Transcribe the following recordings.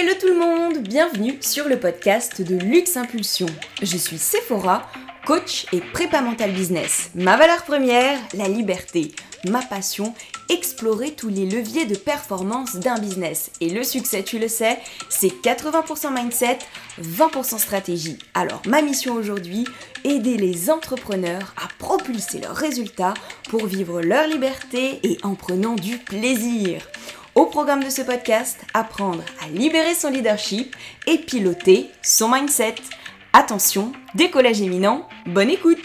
Hello tout le monde, bienvenue sur le podcast de Luxe Impulsion. Je suis Sephora, coach et prépa mental business. Ma valeur première, la liberté. Ma passion, explorer tous les leviers de performance d'un business. Et le succès, tu le sais, c'est 80% mindset, 20% stratégie. Alors ma mission aujourd'hui, aider les entrepreneurs à propulser leurs résultats pour vivre leur liberté et en prenant du plaisir. Au programme de ce podcast, apprendre à libérer son leadership et piloter son mindset. Attention, décollage imminent, bonne écoute!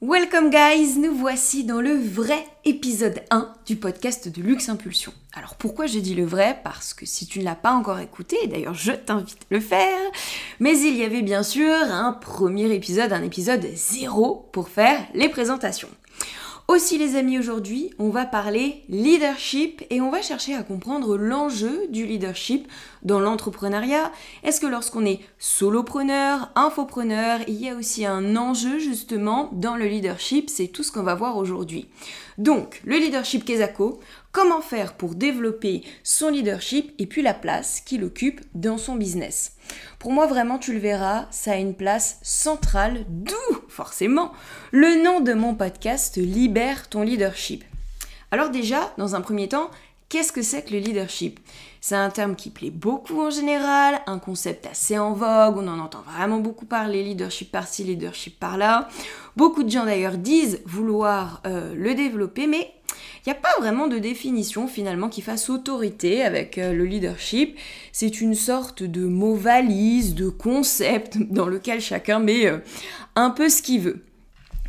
Welcome guys, nous voici dans le vrai épisode 1 du podcast de Luxe Impulsion. Alors pourquoi je dis le vrai ? Parce que si tu ne l'as pas encore écouté, d'ailleurs je t'invite à le faire, mais il y avait bien sûr un premier épisode, un épisode 0 pour faire les présentations. Aussi les amis, aujourd'hui, on va parler leadership et on va chercher à comprendre l'enjeu du leadership dans l'entrepreneuriat. Est-ce que lorsqu'on est solopreneur, infopreneur, il y a aussi un enjeu justement dans le leadership ? C'est tout ce qu'on va voir aujourd'hui. Donc, le leadership Kesako, comment faire pour développer son leadership et puis la place qu'il occupe dans son business. Pour moi, vraiment, tu le verras, ça a une place centrale, d'où, forcément, le nom de mon podcast, Libère ton leadership. Alors déjà, dans un premier temps, qu'est-ce que c'est que le leadership ? C'est un terme qui plaît beaucoup en général, un concept assez en vogue, on en entend vraiment beaucoup parler, leadership par-ci, leadership par-là. Beaucoup de gens d'ailleurs disent vouloir le développer, mais il n'y a pas vraiment de définition finalement qui fasse autorité avec le leadership. C'est une sorte de mot valise, de concept dans lequel chacun met un peu ce qu'il veut.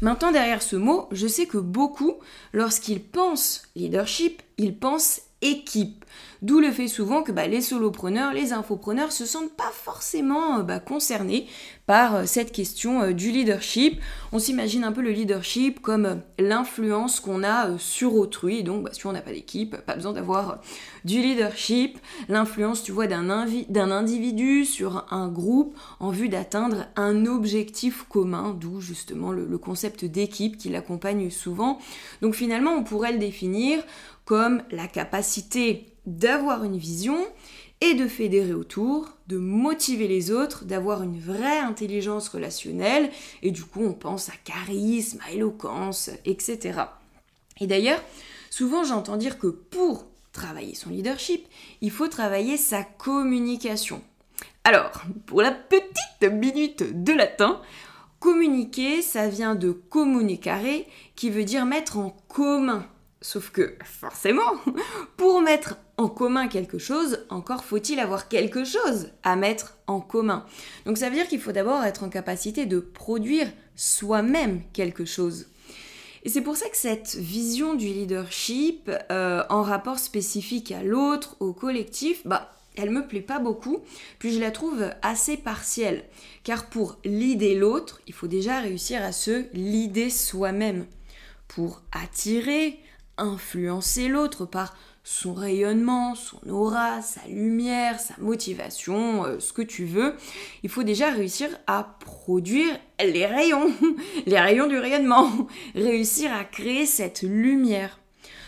Maintenant, derrière ce mot, je sais que beaucoup, lorsqu'ils pensent leadership, ils pensent équipe. D'où le fait souvent que les solopreneurs, les infopreneurs se sentent pas forcément concernés par cette question du leadership. On s'imagine un peu le leadership comme l'influence qu'on a sur autrui. Et donc, si on n'a pas d'équipe, pas besoin d'avoir du leadership. L'influence, tu vois, d'un individu sur un groupe en vue d'atteindre un objectif commun. D'où justement le concept d'équipe qui l'accompagne souvent. Donc finalement, on pourrait le définir comme la capacité d'avoir une vision et de fédérer autour, de motiver les autres, d'avoir une vraie intelligence relationnelle, et du coup on pense à charisme, à éloquence, etc. Et d'ailleurs, souvent j'entends dire que pour travailler son leadership, il faut travailler sa communication. Alors, pour la petite minute de latin, communiquer, ça vient de communicare, qui veut dire mettre en commun. Sauf que, forcément, pour mettre en commun quelque chose, encore faut-il avoir quelque chose à mettre en commun. Donc ça veut dire qu'il faut d'abord être en capacité de produire soi-même quelque chose. Et c'est pour ça que cette vision du leadership, en rapport spécifique à l'autre, au collectif, elle me plaît pas beaucoup, puis je la trouve assez partielle. Car pour leader l'autre, il faut déjà réussir à se leader soi-même. Pour attirer, influencer l'autre par son rayonnement, son aura, sa lumière, sa motivation, ce que tu veux, il faut déjà réussir à produire les rayons du rayonnement, réussir à créer cette lumière.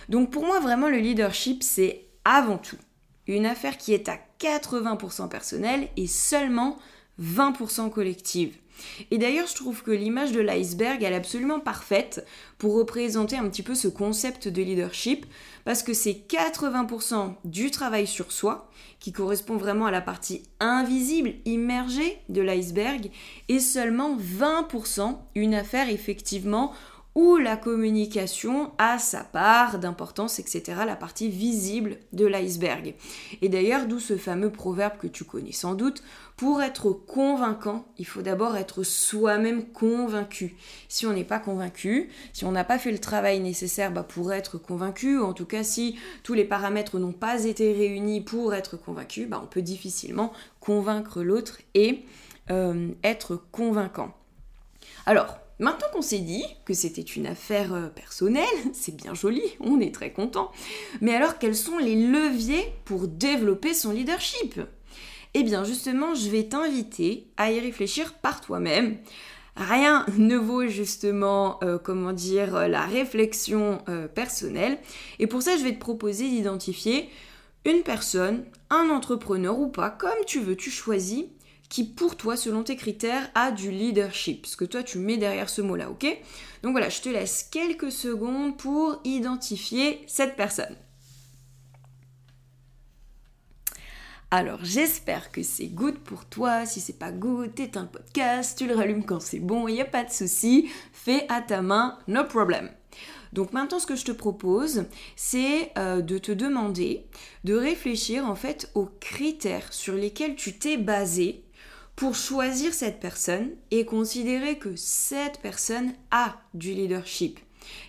Donc pour moi, vraiment, le leadership, c'est avant tout une affaire qui est à 80% personnelle et seulement 20% collective. Et d'ailleurs, je trouve que l'image de l'iceberg, elle est absolument parfaite pour représenter un petit peu ce concept de leadership, parce que c'est 80% du travail sur soi, qui correspond vraiment à la partie invisible, immergée de l'iceberg, et seulement 20% une affaire effectivement où la communication a sa part d'importance, etc., la partie visible de l'iceberg. Et d'ailleurs, d'où ce fameux proverbe que tu connais sans doute, pour être convaincant, il faut d'abord être soi-même convaincu. Si on n'est pas convaincu, si on n'a pas fait le travail nécessaire pour être convaincu, ou en tout cas si tous les paramètres n'ont pas été réunis pour être convaincu, on peut difficilement convaincre l'autre et être convaincant. Alors, maintenant qu'on s'est dit que c'était une affaire personnelle, c'est bien joli, on est très content. Mais alors, quels sont les leviers pour développer son leadership ? Eh bien, justement, je vais t'inviter à y réfléchir par toi-même. Rien ne vaut justement, la réflexion personnelle. Et pour ça, je vais te proposer d'identifier Une personne, un entrepreneur ou pas, comme tu veux, tu choisis, qui pour toi, selon tes critères, a du leadership. Ce que toi, tu mets derrière ce mot-là, ok? Donc voilà, je te laisse quelques secondes pour identifier cette personne. Alors j'espère que c'est good pour toi. Si c'est pas good, t'es un podcast, tu le rallumes quand c'est bon, il n'y a pas de souci. Fais à ta main, no problem. Donc maintenant, ce que je te propose, c'est de te demander de réfléchir en fait aux critères sur lesquels tu t'es basé pour choisir cette personne et considérer que cette personne a du leadership.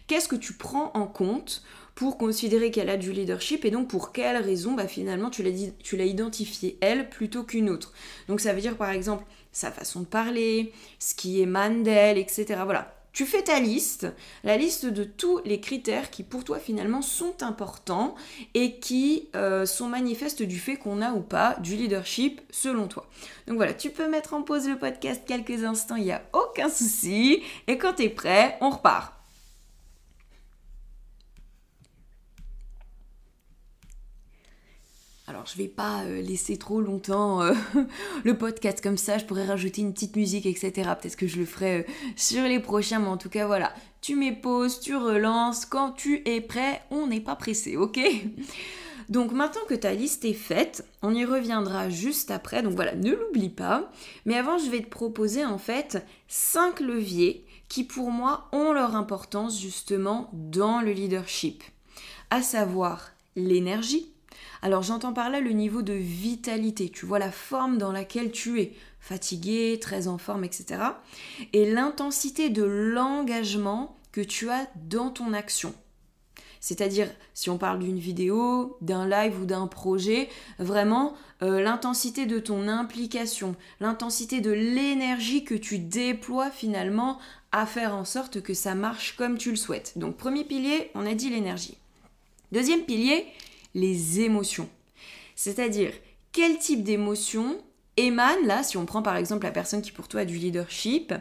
Qu'est-ce que tu prends en compte pour considérer qu'elle a du leadership et donc pour quelle raison finalement tu l'as identifiée elle plutôt qu'une autre. Donc ça veut dire par exemple sa façon de parler, ce qui émane d'elle, etc. Voilà. Tu fais ta liste, la liste de tous les critères qui pour toi finalement sont importants et qui sont manifestes du fait qu'on a ou pas du leadership selon toi. Donc voilà, tu peux mettre en pause le podcast quelques instants, il n'y a aucun souci. Et quand tu es prêt, on repart. Alors, je vais pas laisser trop longtemps le podcast comme ça, je pourrais rajouter une petite musique, etc. Peut-être que je le ferai sur les prochains, mais en tout cas, voilà. Tu mets pause, tu relances, quand tu es prêt, on n'est pas pressé, ok? Donc, maintenant que ta liste est faite, on y reviendra juste après, donc voilà, ne l'oublie pas. Mais avant, je vais te proposer en fait 5 leviers qui pour moi ont leur importance justement dans le leadership. À savoir l'énergie. Alors j'entends par là le niveau de vitalité, tu vois la forme dans laquelle tu es, fatigué, très en forme, etc. Et l'intensité de l'engagement que tu as dans ton action. C'est-à-dire, si on parle d'une vidéo, d'un live ou d'un projet, vraiment l'intensité de ton implication, l'intensité de l'énergie que tu déploies finalement à faire en sorte que ça marche comme tu le souhaites. Donc premier pilier, on a dit l'énergie. Deuxième pilier, les émotions. C'est-à-dire, quel type d'émotion émane, là, si on prend par exemple la personne qui pour toi a du leadership,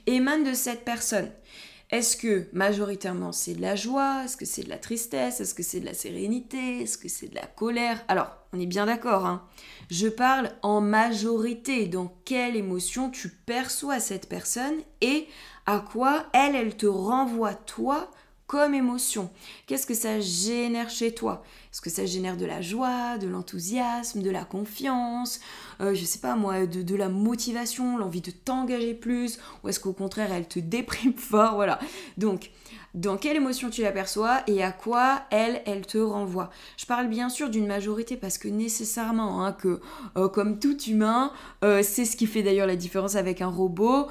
émane de cette personne. Est-ce que majoritairement c'est de la joie? Est-ce que c'est de la tristesse? Est-ce que c'est de la sérénité? Est-ce que c'est de la colère? Alors, on est bien d'accord, hein. Je parle en majorité. Dans quelle émotion tu perçois cette personne et à quoi elle te renvoie toi comme émotion. Qu'est-ce que ça génère chez toi? Est-ce que ça génère de la joie, de l'enthousiasme, de la confiance, je sais pas moi, de la motivation, l'envie de t'engager plus, ou est-ce qu'au contraire elle te déprime fort, voilà. Donc, dans quelle émotion tu l'aperçois et à quoi elle te renvoie. Je parle bien sûr d'une majorité parce que nécessairement, hein, que comme tout humain, c'est ce qui fait d'ailleurs la différence avec un robot,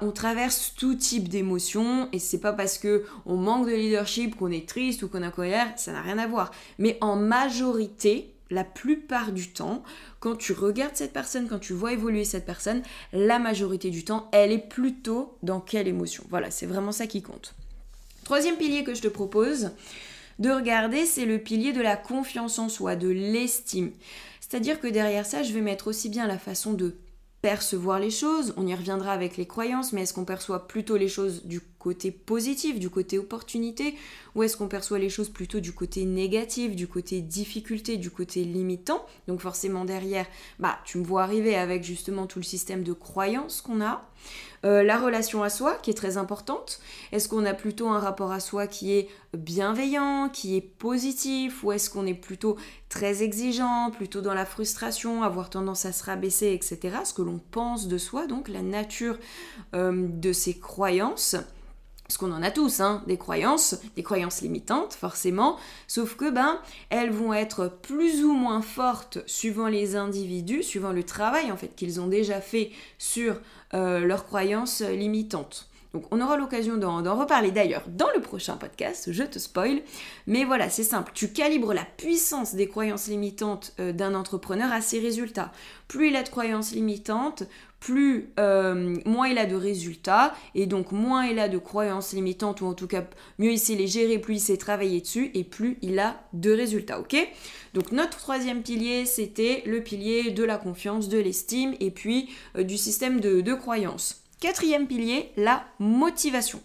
on traverse tout type d'émotions et c'est pas parce que on manque de leadership qu'on est triste ou qu'on a colère, ça n'a rien à voir. Mais en majorité, la plupart du temps, quand tu regardes cette personne, quand tu vois évoluer cette personne, la majorité du temps, elle est plutôt dans quelle émotion. Voilà, c'est vraiment ça qui compte. Troisième pilier que je te propose de regarder, c'est le pilier de la confiance en soi, de l'estime. C'est-à-dire que derrière ça, je vais mettre aussi bien la façon de percevoir les choses, on y reviendra avec les croyances, mais est-ce qu'on perçoit plutôt les choses du côté positif, du côté opportunité, ou est-ce qu'on perçoit les choses plutôt du côté négatif, du côté difficulté, du côté limitant? Donc forcément derrière, tu me vois arriver avec justement tout le système de croyances qu'on a. La relation à soi qui est très importante. Est-ce qu'on a plutôt un rapport à soi qui est bienveillant, qui est positif, ou est-ce qu'on est plutôt très exigeant, plutôt dans la frustration, avoir tendance à se rabaisser, etc. Ce que l'on pense de soi, donc la nature de ces croyances. Parce qu'on en a tous, hein, des croyances limitantes, forcément, sauf que elles vont être plus ou moins fortes suivant les individus, suivant le travail en fait qu'ils ont déjà fait sur leurs croyances limitantes. Donc on aura l'occasion d'en reparler d'ailleurs dans le prochain podcast, je te spoil. Mais voilà, c'est simple, tu calibres la puissance des croyances limitantes d'un entrepreneur à ses résultats. Plus il a de croyances limitantes, moins il a de résultats, et donc moins il a de croyances limitantes, ou en tout cas mieux il sait les gérer, plus il sait travailler dessus, et plus il a de résultats, ok? Donc notre troisième pilier, c'était le pilier de la confiance, de l'estime, et puis du système de croyances. Quatrième pilier, la motivation.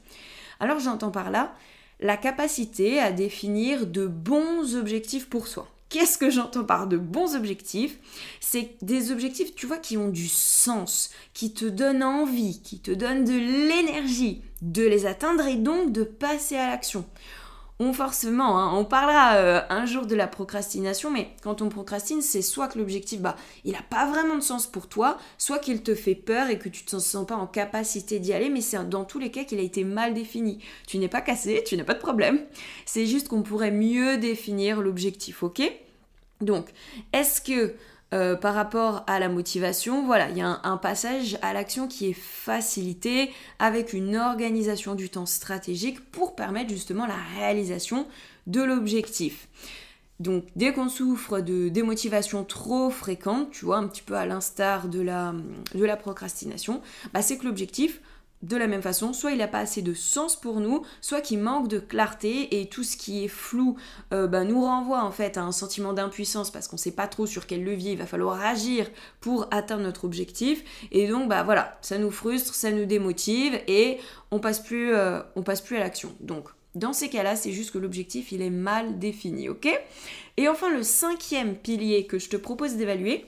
Alors j'entends par là la capacité à définir de bons objectifs pour soi. qu'est-ce que j'entends par de bons objectifs? C'est des objectifs, tu vois, qui ont du sens, qui te donnent envie, qui te donnent de l'énergie de les atteindre et donc de passer à l'action. Forcément, on parlera un jour de la procrastination, mais quand on procrastine, c'est soit que l'objectif, il n'a pas vraiment de sens pour toi, soit qu'il te fait peur et que tu ne te sens pas en capacité d'y aller, mais c'est dans tous les cas qu'il a été mal défini. Tu n'es pas cassé, tu n'as pas de problème. C'est juste qu'on pourrait mieux définir l'objectif, ok ? Donc, est-ce que par rapport à la motivation, voilà, il y a un passage à l'action qui est facilité avec une organisation du temps stratégique pour permettre justement la réalisation de l'objectif. Donc, dès qu'on souffre de démotivation trop fréquente, tu vois, un petit peu à l'instar de la procrastination, c'est que l'objectif, de la même façon, soit il n'a pas assez de sens pour nous, soit qu'il manque de clarté et tout ce qui est flou nous renvoie en fait à un sentiment d'impuissance parce qu'on ne sait pas trop sur quel levier il va falloir agir pour atteindre notre objectif. Et donc voilà, ça nous frustre, ça nous démotive et on passe plus à l'action. Donc dans ces cas-là, c'est juste que l'objectif il est mal défini, ok ? Et enfin le 5e pilier que je te propose d'évaluer,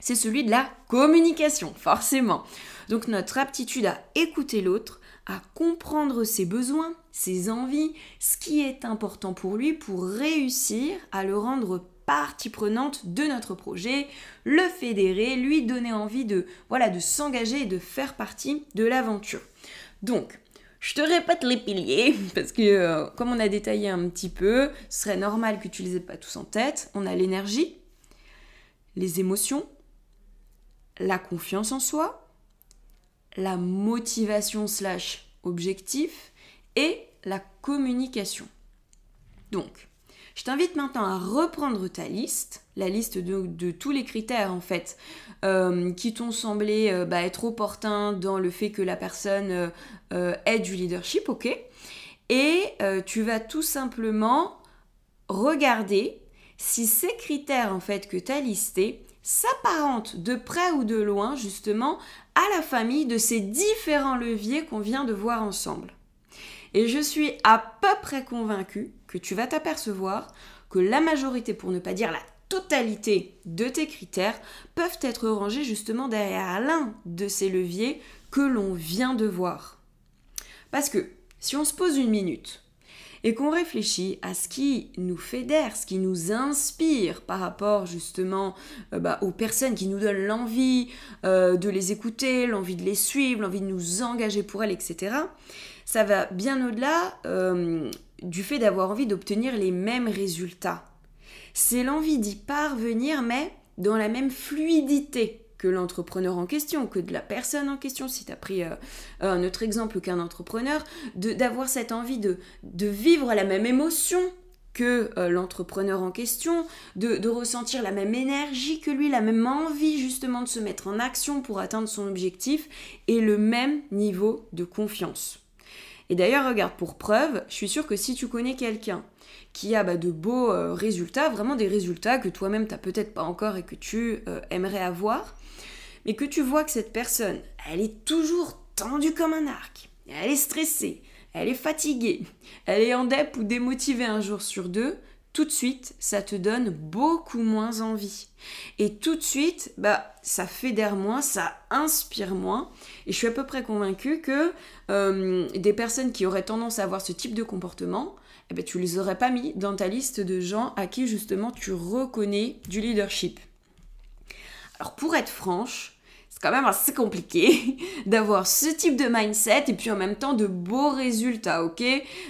c'est celui de la communication, forcément. Donc notre aptitude à écouter l'autre, à comprendre ses besoins, ses envies, ce qui est important pour lui pour réussir à le rendre partie prenante de notre projet, le fédérer, lui donner envie de s'engager et de faire partie de l'aventure. Donc, je te répète les piliers, parce que comme on a détaillé un petit peu, ce serait normal que tu les aies pas tous en tête. On a l'énergie, les émotions, la confiance en soi, la motivation / objectif et la communication. Donc, je t'invite maintenant à reprendre ta liste, la liste de tous les critères en fait qui t'ont semblé être opportuns dans le fait que la personne ait du leadership, ok ? Et tu vas tout simplement regarder si ces critères en fait que tu as listés s'apparentent de près ou de loin justement à la famille de ces différents leviers qu'on vient de voir ensemble. Et je suis à peu près convaincue que tu vas t'apercevoir que la majorité, pour ne pas dire la totalité de tes critères, peuvent être rangés justement derrière l'un de ces leviers que l'on vient de voir. Parce que si on se pose une minute et qu'on réfléchit à ce qui nous fédère, ce qui nous inspire par rapport justement aux personnes qui nous donnent l'envie de les écouter, l'envie de les suivre, l'envie de nous engager pour elles, etc., ça va bien au-delà du fait d'avoir envie d'obtenir les mêmes résultats. C'est l'envie d'y parvenir, mais dans la même fluidité que l'entrepreneur en question, que de la personne en question, si tu as pris un autre exemple qu'un entrepreneur, d'avoir cette envie de vivre la même émotion que l'entrepreneur en question, de ressentir la même énergie que lui, la même envie justement de se mettre en action pour atteindre son objectif et le même niveau de confiance. Et d'ailleurs, regarde, pour preuve, je suis sûre que si tu connais quelqu'un qui a de beaux résultats, vraiment des résultats que toi-même tu n'as peut-être pas encore et que tu aimerais avoir, mais que tu vois que cette personne, elle est toujours tendue comme un arc, elle est stressée, elle est fatiguée, elle est en dep ou démotivée un jour sur deux, tout de suite, ça te donne beaucoup moins envie. Et tout de suite, ça fédère moins, ça inspire moins. Et je suis à peu près convaincue que des personnes qui auraient tendance à avoir ce type de comportement, tu les aurais pas mis dans ta liste de gens à qui justement tu reconnais du leadership. Alors pour être franche, c'est quand même assez compliqué d'avoir ce type de mindset et puis en même temps de beaux résultats, ok ?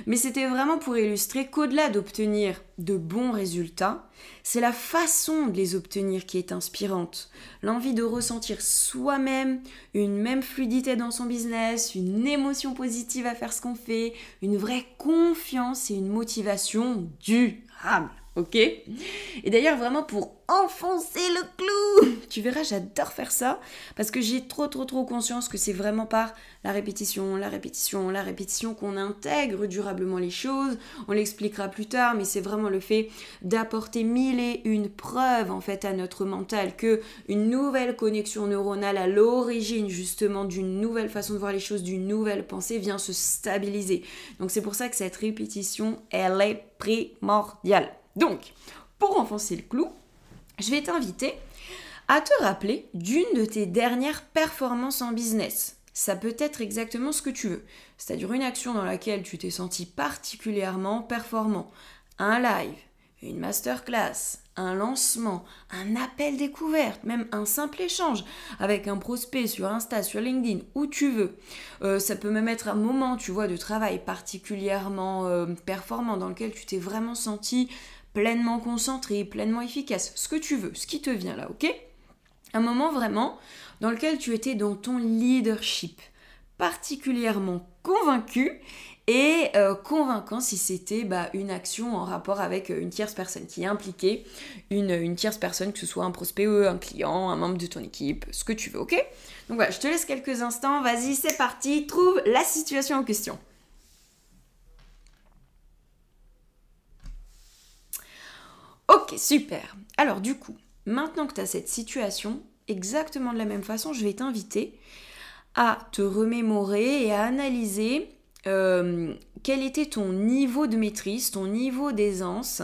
Mais c'était vraiment pour illustrer qu'au-delà d'obtenir de bons résultats, c'est la façon de les obtenir qui est inspirante. L'envie de ressentir soi-même une même fluidité dans son business, une émotion positive à faire ce qu'on fait, une vraie confiance et une motivation durable. Ok ? Et d'ailleurs, vraiment pour enfoncer le clou, tu verras, j'adore faire ça parce que j'ai trop conscience que c'est vraiment par la répétition qu'on intègre durablement les choses. On l'expliquera plus tard, mais c'est vraiment le fait d'apporter 1001 preuves en fait à notre mental que une nouvelle connexion neuronale à l'origine justement d'une nouvelle façon de voir les choses, d'une nouvelle pensée vient se stabiliser. Donc c'est pour ça que cette répétition, elle est primordiale. Donc, pour enfoncer le clou, je vais t'inviter à te rappeler d'une de tes dernières performances en business. Ça peut être exactement ce que tu veux, c'est-à-dire une action dans laquelle tu t'es senti particulièrement performant. Un live, une masterclass, un lancement, un appel découverte, même un simple échange avec un prospect sur Insta, sur LinkedIn, où tu veux. Ça peut même être un moment, tu vois, de travail particulièrement performant dans lequel tu t'es vraiment senti pleinement concentré, pleinement efficace, ce que tu veux, ce qui te vient là, ok ? Un moment vraiment dans lequel tu étais dans ton leadership, particulièrement convaincu et convaincant si c'était une action en rapport avec une tierce personne qui impliquait une tierce personne, que ce soit un prospect, un client, un membre de ton équipe, ce que tu veux, ok ? Donc voilà, je te laisse quelques instants, vas-y, c'est parti, trouve la situation en question. Ok, super. Alors du coup, maintenant que tu as cette situation, exactement de la même façon, je vais t'inviter à te remémorer et à analyser quel était ton niveau de maîtrise, ton niveau d'aisance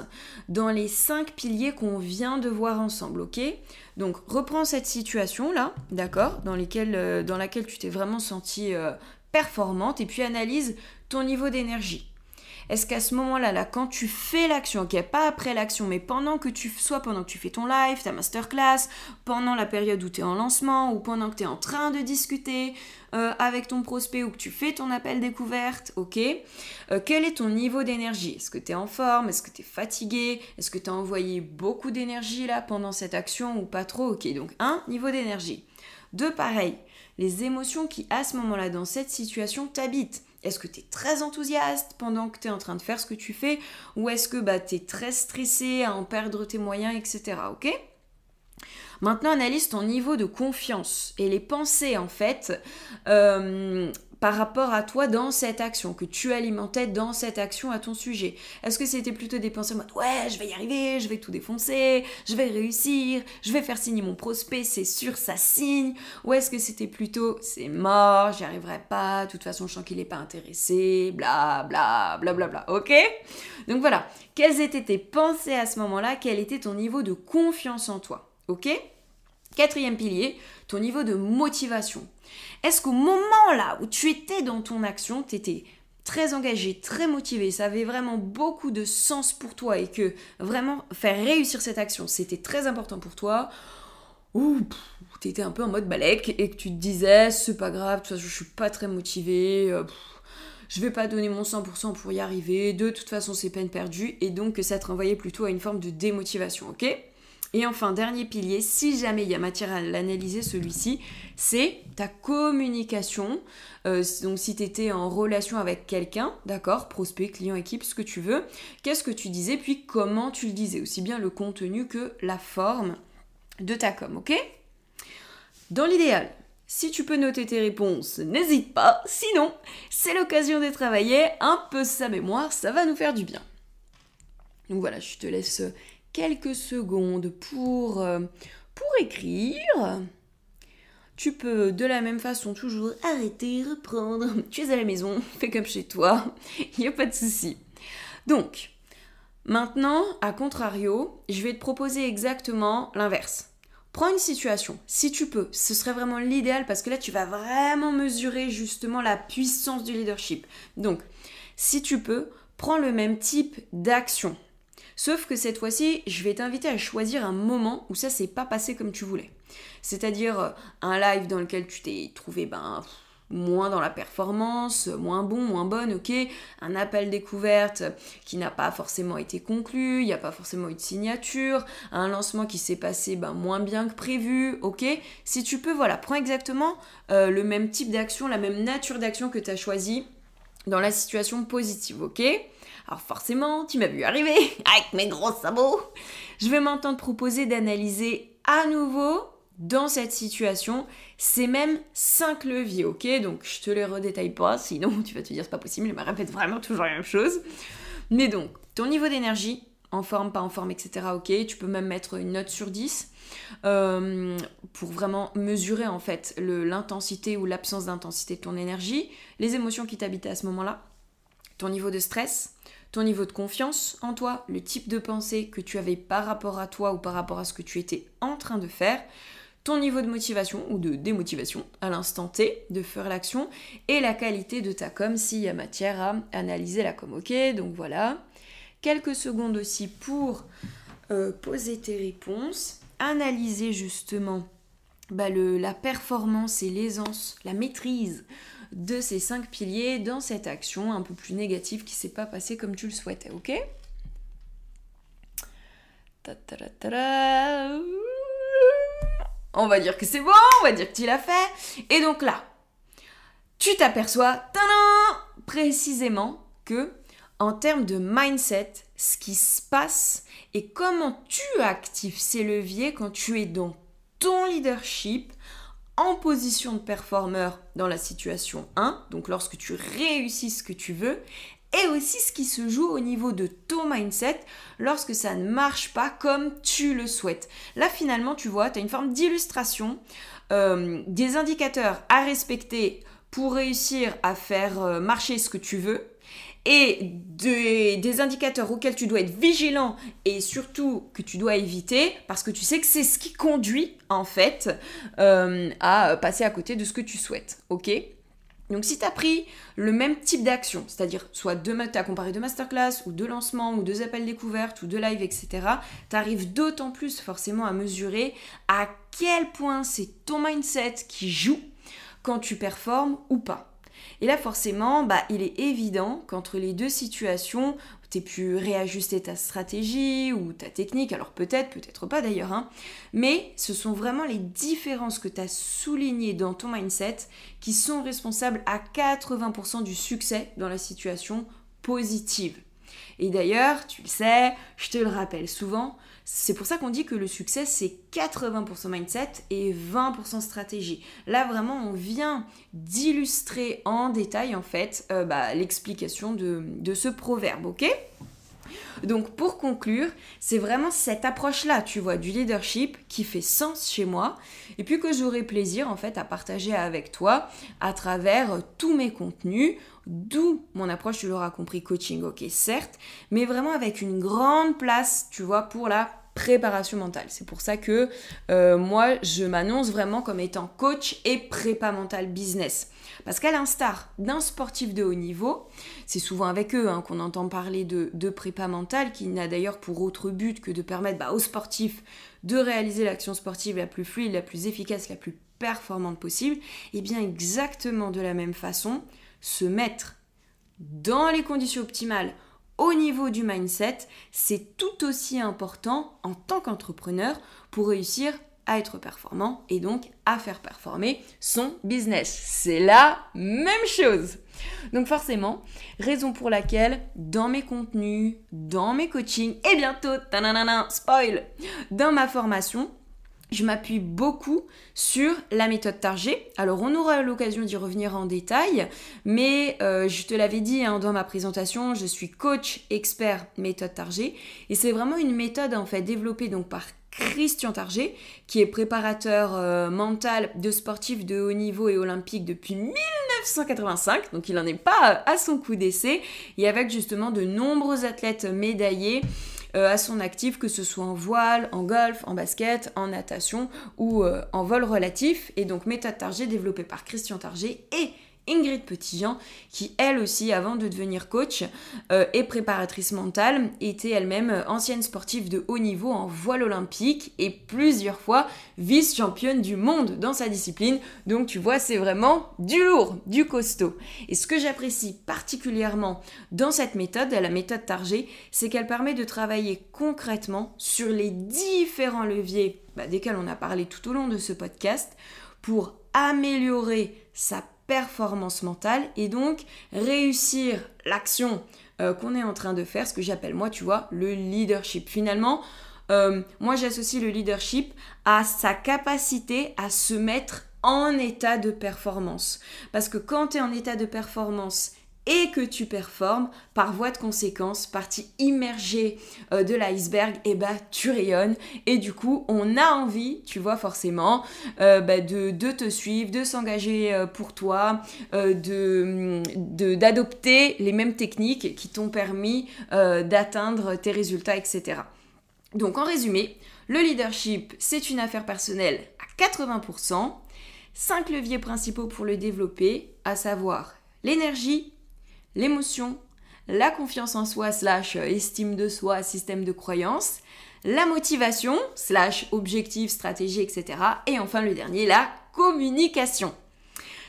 dans les 5 piliers qu'on vient de voir ensemble, ok ? Donc reprends cette situation-là, d'accord, dans laquelle tu t'es vraiment sentie performante, et puis analyse ton niveau d'énergie. Est-ce qu'à ce moment-là, quand tu fais l'action, ok, pas après l'action, mais pendant que tu fais ton live, ta masterclass, pendant la période où tu es en lancement, ou pendant que tu es en train de discuter avec ton prospect, ou que tu fais ton appel découverte, ok, quel est ton niveau d'énergie ? Est-ce que tu es en forme ? Est-ce que tu es fatigué ? Est-ce que tu as envoyé beaucoup d'énergie là pendant cette action ou pas trop ? Ok, donc 1, niveau d'énergie. 2, pareil, les émotions qui à ce moment-là, dans cette situation, t'habitent. Est-ce que tu es très enthousiaste pendant que tu es en train de faire ce que tu fais, ou est-ce que tu es très stressé à en perdre tes moyens, etc. Ok ? Maintenant, analyse ton niveau de confiance et les pensées en fait par rapport à toi dans cette action, que tu alimentais dans cette action à ton sujet. Est-ce que c'était plutôt des pensées en mode « ouais, je vais y arriver, je vais tout défoncer, je vais réussir, je vais faire signer mon prospect, c'est sûr, ça signe » ou est-ce que c'était plutôt « c'est mort, j'y arriverai pas, de toute façon, je sens qu'il n'est pas intéressé, bla bla bla bla bla », ok ? Donc voilà, quelles étaient tes pensées à ce moment-là, quel était ton niveau de confiance en toi, ok ? 4e pilier, ton niveau de motivation. Est-ce qu'au moment là où tu étais dans ton action, tu étais très engagé, très motivé, ça avait vraiment beaucoup de sens pour toi et que vraiment faire réussir cette action, c'était très important pour toi, ou tu étais un peu en mode balèque et que tu te disais c'est pas grave, de toute façon je suis pas très motivé, je vais pas donner mon 100% pour y arriver, de toute façon c'est peine perdue, et donc que ça te renvoyait plutôt à une forme de démotivation, ok ? Et enfin, dernier pilier, si jamais il y a matière à l'analyser, celui-ci, c'est ta communication. Donc si tu étais en relation avec quelqu'un, d'accord, prospect, client, équipe, ce que tu veux, qu'est-ce que tu disais, puis comment tu le disais, aussi bien le contenu que la forme de ta com, ok ? Dans l'idéal, si tu peux noter tes réponses, n'hésite pas, sinon, c'est l'occasion de travailler un peu sa mémoire, ça va nous faire du bien. Donc voilà, je te laisse quelques secondes pour écrire. Tu peux de la même façon toujours arrêter, reprendre. Tu es à la maison, fais comme chez toi, il n'y a pas de souci. Donc, maintenant, à contrario, je vais te proposer exactement l'inverse. Prends une situation, si tu peux, ce serait vraiment l'idéal parce que là, tu vas vraiment mesurer justement la puissance du leadership. Donc, si tu peux, prends le même type d'action. Sauf que cette fois-ci, je vais t'inviter à choisir un moment où ça s'est pas passé comme tu voulais. C'est-à-dire un live dans lequel tu t'es trouvé moins dans la performance, moins bon, moins bonne, ok. Un appel découverte qui n'a pas forcément été conclu, il n'y a pas forcément eu de signature, un lancement qui s'est passé moins bien que prévu, ok. Si tu peux, voilà, prends exactement le même type d'action, la même nature d'action que tu as choisi dans la situation positive, ok. Alors forcément, tu m'as vu arriver avec mes gros sabots. Je vais maintenant te proposer d'analyser à nouveau dans cette situation ces mêmes 5 leviers, ok ? Donc je te les redétaille pas, sinon tu vas te dire c'est pas possible, je me répète vraiment toujours la même chose. Mais donc, ton niveau d'énergie, en forme, pas en forme, etc. ok, tu peux même mettre une note sur 10 pour vraiment mesurer en fait l'intensité ou l'absence d'intensité de ton énergie, les émotions qui t'habitaient à ce moment-là, ton niveau de stress, ton niveau de confiance en toi, le type de pensée que tu avais par rapport à toi ou par rapport à ce que tu étais en train de faire, ton niveau de motivation ou de démotivation à l'instant T de faire l'action et la qualité de ta com s'il y a matière à analyser la com. Ok, donc voilà. Quelques secondes aussi pour poser tes réponses, analyser justement la performance et l'aisance, la maîtrise de ces 5 piliers dans cette action un peu plus négative qui ne s'est pas passée comme tu le souhaitais, ok ? On va dire que c'est bon, on va dire que tu l'as fait. Et donc là, tu t'aperçois précisément que en termes de mindset, ce qui se passe et comment tu actives ces leviers quand tu es dans ton leadership en position de performeur dans la situation 1, donc lorsque tu réussis ce que tu veux, et aussi ce qui se joue au niveau de ton mindset lorsque ça ne marche pas comme tu le souhaites. Là, finalement, tu vois, tu as une forme d'illustration, des indicateurs à respecter pour réussir à faire marcher ce que tu veux, et des indicateurs auxquels tu dois être vigilant et surtout que tu dois éviter parce que tu sais que c'est ce qui conduit en fait à passer à côté de ce que tu souhaites, ok ? Donc si tu as pris le même type d'action, c'est-à-dire soit tu as comparé 2 masterclass ou 2 lancements ou 2 appels découvertes ou 2 lives, etc., tu arrives d'autant plus forcément à mesurer à quel point c'est ton mindset qui joue quand tu performes ou pas. Et là, forcément, il est évident qu'entre les deux situations, tu aies pu réajuster ta stratégie ou ta technique, alors peut-être pas d'ailleurs, mais ce sont vraiment les différences que tu as soulignées dans ton mindset qui sont responsables à 80% du succès dans la situation positive. Et d'ailleurs, tu le sais, je te le rappelle souvent, c'est pour ça qu'on dit que le succès, c'est 80% mindset et 20% stratégie. Là, vraiment, on vient d'illustrer en détail, en fait, l'explication de ce proverbe, ok ? Donc, pour conclure, c'est vraiment cette approche-là, tu vois, du leadership qui fait sens chez moi et puis que j'aurai plaisir, en fait, à partager avec toi à travers tous mes contenus, d'où mon approche, tu l'auras compris, coaching, ok, certes, mais vraiment avec une grande place, tu vois, pour la préparation mentale. C'est pour ça que moi, je m'annonce vraiment comme étant coach et prépa mentale business. Parce qu'à l'instar d'un sportif de haut niveau, c'est souvent avec eux qu'on entend parler de prépa mentale, qui n'a d'ailleurs pour autre but que de permettre aux sportifs de réaliser l'action sportive la plus fluide, la plus efficace, la plus performante possible. Et bien exactement de la même façon, se mettre dans les conditions optimales au niveau du mindset, c'est tout aussi important en tant qu'entrepreneur pour réussir à être performant et donc à faire performer son business. C'est la même chose. Donc forcément, raison pour laquelle dans mes contenus, dans mes coachings et bientôt, spoil, dans ma formation, je m'appuie beaucoup sur la méthode Target. Alors, on aura l'occasion d'y revenir en détail, mais je te l'avais dit dans ma présentation, je suis coach expert méthode Target et c'est vraiment une méthode en fait développée donc par Christian Target, qui est préparateur mental de sportifs de haut niveau et olympique depuis 1985, donc il n'en est pas à son coup d'essai, et avec justement de nombreux athlètes médaillés à son actif, que ce soit en voile, en golf, en basket, en natation ou en vol relatif. Et donc méthode Target développée par Christian Target et Ingrid Petitjean, qui elle aussi, avant de devenir coach et préparatrice mentale, était elle-même ancienne sportive de haut niveau en voile olympique et plusieurs fois vice-championne du monde dans sa discipline. Donc tu vois, c'est vraiment du lourd, du costaud. Et ce que j'apprécie particulièrement dans cette méthode, la méthode Target, c'est qu'elle permet de travailler concrètement sur les différents leviers desquels on a parlé tout au long de ce podcast pour améliorer sa performance mentale et donc réussir l'action qu'on est en train de faire, ce que j'appelle moi, tu vois, le leadership. Finalement, moi j'associe le leadership à sa capacité à se mettre en état de performance. Parce que quand tu es en état de performance et que tu performes, par voie de conséquence, partie immergée de l'iceberg, tu rayonnes et du coup on a envie, tu vois forcément, de te suivre, de s'engager pour toi, d'adopter les mêmes techniques qui t'ont permis d'atteindre tes résultats, etc. Donc en résumé, le leadership, c'est une affaire personnelle à 80%, 5 leviers principaux pour le développer, à savoir l'énergie, l'émotion, la confiance en soi / estime de soi, système de croyance, la motivation / objectif, stratégie, etc. Et enfin le dernier, la communication.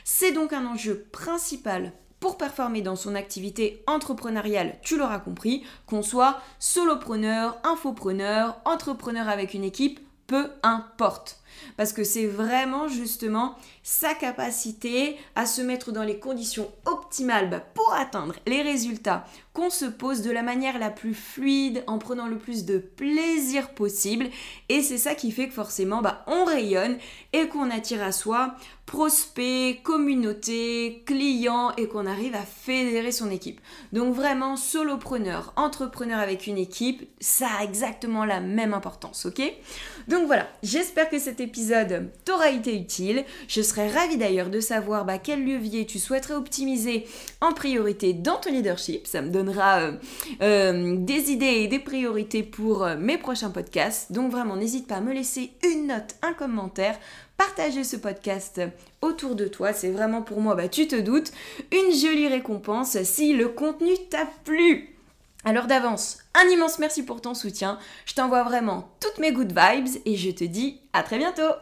C'est donc un enjeu principal pour performer dans son activité entrepreneuriale, tu l'auras compris, qu'on soit solopreneur, infopreneur, entrepreneur avec une équipe, peu importe. Parce que c'est vraiment justement sa capacité à se mettre dans les conditions optimales pour atteindre les résultats qu'on se pose de la manière la plus fluide, en prenant le plus de plaisir possible. Et c'est ça qui fait que forcément on rayonne et qu'on attire à soi prospects, communauté, clients et qu'on arrive à fédérer son équipe. Donc vraiment solopreneur, entrepreneur avec une équipe, ça a exactement la même importance, ok ? Donc voilà, j'espère que cet épisode t'aura été utile. Je serais ravie d'ailleurs de savoir quel levier tu souhaiterais optimiser en priorité dans ton leadership. Ça me donnera des idées et des priorités pour mes prochains podcasts. Donc vraiment, n'hésite pas à me laisser une note, un commentaire, partager ce podcast autour de toi. C'est vraiment pour moi, tu te doutes, une jolie récompense si le contenu t'a plu. Alors d'avance, un immense merci pour ton soutien. Je t'envoie vraiment toutes mes good vibes et je te dis à très bientôt.